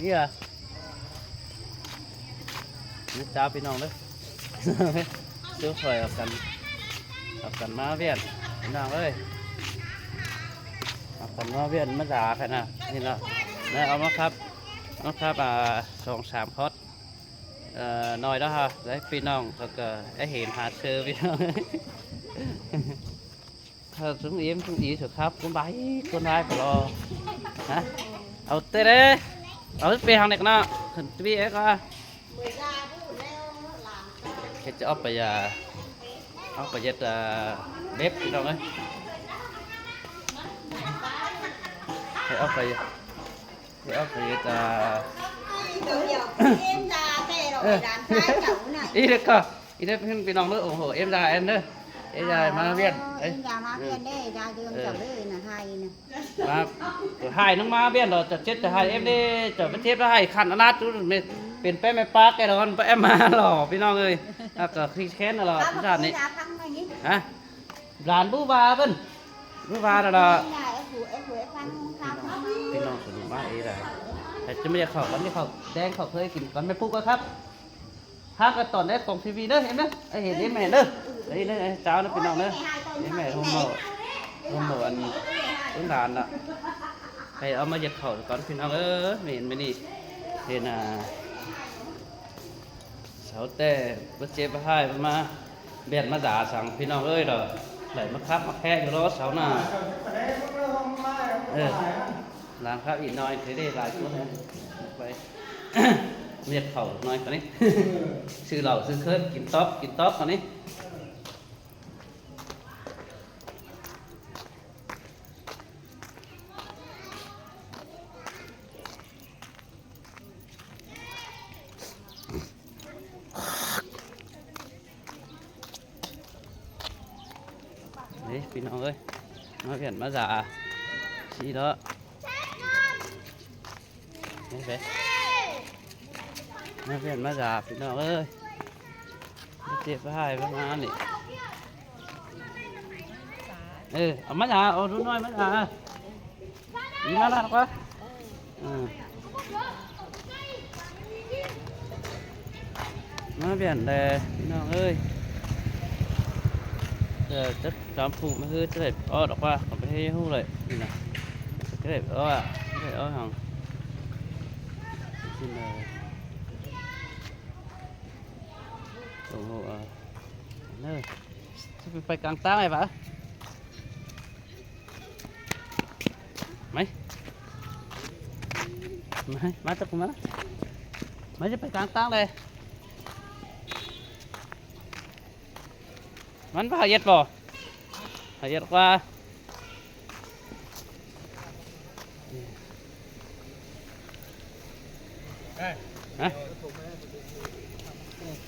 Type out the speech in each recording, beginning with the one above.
นี่àนี่จ้าพี่น้องเลยซื้อข่อยเอากันมาเวียนพี่น้องเอ้ยเอากันมาเวียนมาด่ากันนะนี่ละนี่เอามาครับ2-3 คอร์สน้อยแล้วฮะได้พี่น้องก็ได้เห็นหาเชื้อพี่น้องถ้าถึงýสุดครับcon bái phải lo hảเอาเต้เด้เอาไปhàng này nó thần vi ấy coi cái chỗ bây giờ bếp cái đâu đấy cái ốc bây giờ ý được cơ ý đượcพี่น้องnữa ủng hộ em già em nữa em già mà viên đấyมาเพียนได้ยาเดือนจับเลยนะให้นะ mà hai nó ma viên rồi chết từ hai em đi trở về tiếp nó hai khăn nó nát chú mìnhเป็นแป้ไม่ปากแกโดนแป้มาหล่อพี่น้องเลยก็ขี้แค้นหล่อทุกท่านนี่ฮะร้านบูบาเป็นบูบาแล้วล่ะพี่น้องสนุกมากเอ๋เลยแต่จะไม่ได้เข้ากันที่เขาแดงเขาเคยกินกันไม่พูดก็ครับถ้าก็ตอนได้กล่องทีวีเด้อเห็นไหมไอเห็นเอ็มแม่เด้อไอ้นี่เจ้านะพี่น้องเด้อเอ็มแม่ทุ่มโหอันต้นด่านอ่ะไปเอามาเย็ดเข่าก่อนพี่น้องเห็นไหมนี่เห็นเสาแต่มาเจ็บให้มาเบียดมาด่าสั่งพี่น้องเอ้ยเด้อไหลมาครับมาแค่อยู่รถเสาหน้าหลังครับอีกหน่อยถือได้หลายชุดนะไปเรียกเขาหน่อยกว่านี้ซื้อเหล้าซื้อเคิร์ดกินต๊อกกว่านี้นี่พี่น้องเอ้ยมาเปลี่ยนมาจ่าชีđóนี่ไปมาเปลี่ยนมาจ่าพี่น้องเอ้ยเจ็บให้ประมาณนี้เอามาจ่าเอาดูหน่อยมาจ่าดีมากนะก็มาเปลี่ยนเลยพี่น้องเอ้ยchất đám phụ mới hơi chất đẹp đọc qua còn phải hú lại nhìn này cái đẹp đó cái đẹp đó hằng xin ủng hộ nơi phải càng tăng này vả mấy má tập má mấy phải càng tăng đâyมันพาเย็ดบ่พาเย็ดว่าฮะ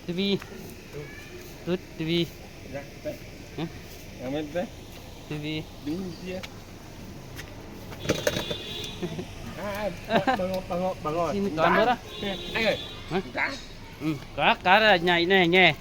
ทีวีรุดทีวีฮะยังไม่ได้ทีวีดูเสียบางทีก่อนเด้อไอ้เอ้ยฮะcá là nhảy này nhẹ